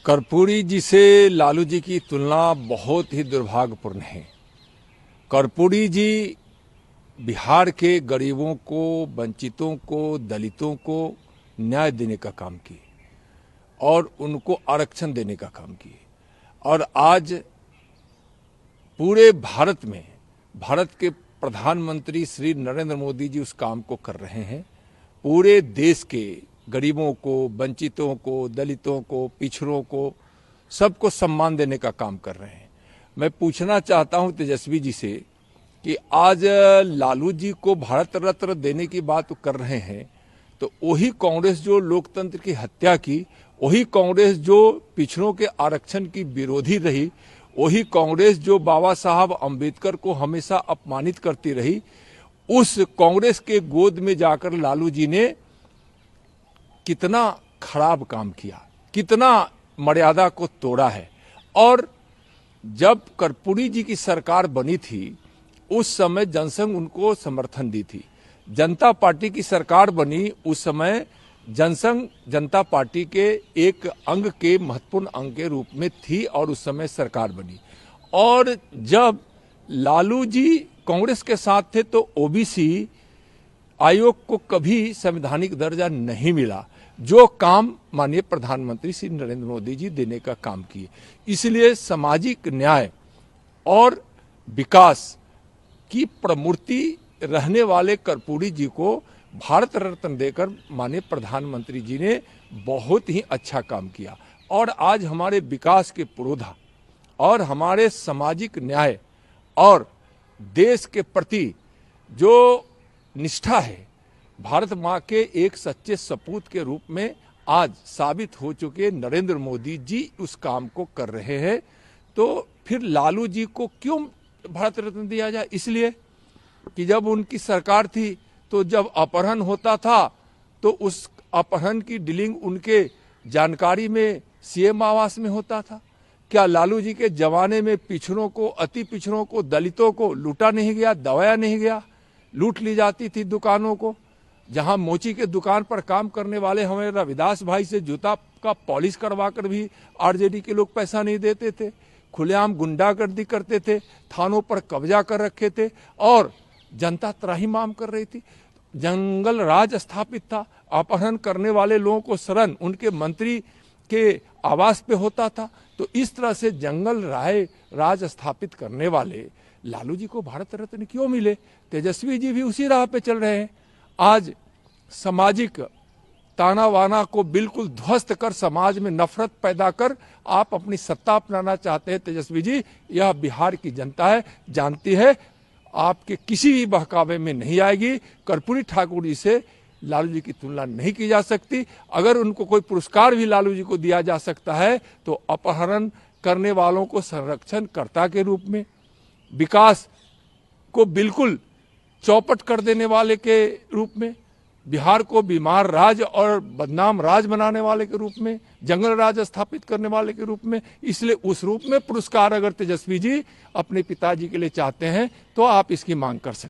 कर्पूरी जी से लालू जी की तुलना बहुत ही दुर्भाग्यपूर्ण है। कर्पूरी जी बिहार के गरीबों को, वंचितों को, दलितों को न्याय देने का काम किए और उनको आरक्षण देने का काम किए। और आज पूरे भारत में भारत के प्रधानमंत्री श्री नरेंद्र मोदी जी उस काम को कर रहे हैं। पूरे देश के गरीबों को, वंचितों को, दलितों को, पिछड़ों को, सबको सम्मान देने का काम कर रहे हैं। मैं पूछना चाहता हूं तेजस्वी जी से कि आज लालू जी को भारत रत्न देने की बात कर रहे हैं, तो वही कांग्रेस जो लोकतंत्र की हत्या की, वही कांग्रेस जो पिछड़ों के आरक्षण की विरोधी रही, वही कांग्रेस जो बाबा साहब अम्बेडकर को हमेशा अपमानित करती रही, उस कांग्रेस के गोद में जाकर लालू जी ने कितना खराब काम किया, कितना मर्यादा को तोड़ा है। और जब कर्पूरी जी की सरकार बनी थी उस समय जनसंघ उनको समर्थन दी थी। जनता पार्टी की सरकार बनी उस समय जनसंघ जनता पार्टी के एक अंग के महत्वपूर्ण अंग के रूप में थी और उस समय सरकार बनी। और जब लालू जी कांग्रेस के साथ थे तो ओबीसी आयोग को कभी संवैधानिक दर्जा नहीं मिला, जो काम माननीय प्रधानमंत्री श्री नरेंद्र मोदी जी देने का काम किए। इसलिए सामाजिक न्याय और विकास की प्रमूर्ति रहने वाले कर्पूरी जी को भारत रत्न देकर माननीय प्रधानमंत्री जी ने बहुत ही अच्छा काम किया। और आज हमारे विकास के पुरोधा और हमारे सामाजिक न्याय और देश के प्रति जो निष्ठा है, भारत माँ के एक सच्चे सपूत के रूप में आज साबित हो चुके नरेंद्र मोदी जी उस काम को कर रहे हैं। तो फिर लालू जी को क्यों भारत रत्न दिया जाए? इसलिए कि जब उनकी सरकार थी तो जब अपहरण होता था तो उस अपहरण की डीलिंग उनके जानकारी में सीएम आवास में होता था। क्या लालू जी के जमाने में पिछड़ों को, अति पिछड़ों को, दलितों को लूटा नहीं गया, दबाया नहीं गया? लूट ली जाती थी दुकानों को। जहां मोची के दुकान पर काम करने वाले हमारे रविदास भाई से जूता का पॉलिश करवा कर भी आरजेडी के लोग पैसा नहीं देते थे। खुलेआम गुंडागर्दी करते थे, थानों पर कब्जा कर रखे थे और जनता त्राहिमाम कर रही थी। जंगल राज स्थापित था। अपहरण करने वाले लोगों को शरण उनके मंत्री के आवास पे होता था। तो इस तरह से जंगल राज स्थापित करने वाले लालू जी को भारत रत्न क्यों मिले? तेजस्वी जी भी उसी राह पे चल रहे हैं। आज सामाजिक ताना वाना को बिल्कुल ध्वस्त कर समाज में नफरत पैदा कर आप अपनी सत्ता अपनाना चाहते हैं तेजस्वी जी। यह बिहार की जनता है, जानती है, आपके किसी भी बहकावे में नहीं आएगी। कर्पूरी ठाकुर जी से लालू जी की तुलना नहीं की जा सकती। अगर उनको कोई पुरस्कार भी लालू जी को दिया जा सकता है तो अपहरण करने वालों को संरक्षणकर्ता के रूप में, विकास को बिल्कुल चौपट कर देने वाले के रूप में, बिहार को बीमार राज्य और बदनाम राज्य बनाने वाले के रूप में, जंगल राज स्थापित करने वाले के रूप में। इसलिए उस रूप में पुरस्कार अगर तेजस्वी जी अपने पिताजी के लिए चाहते हैं तो आप इसकी मांग कर सकते हैं।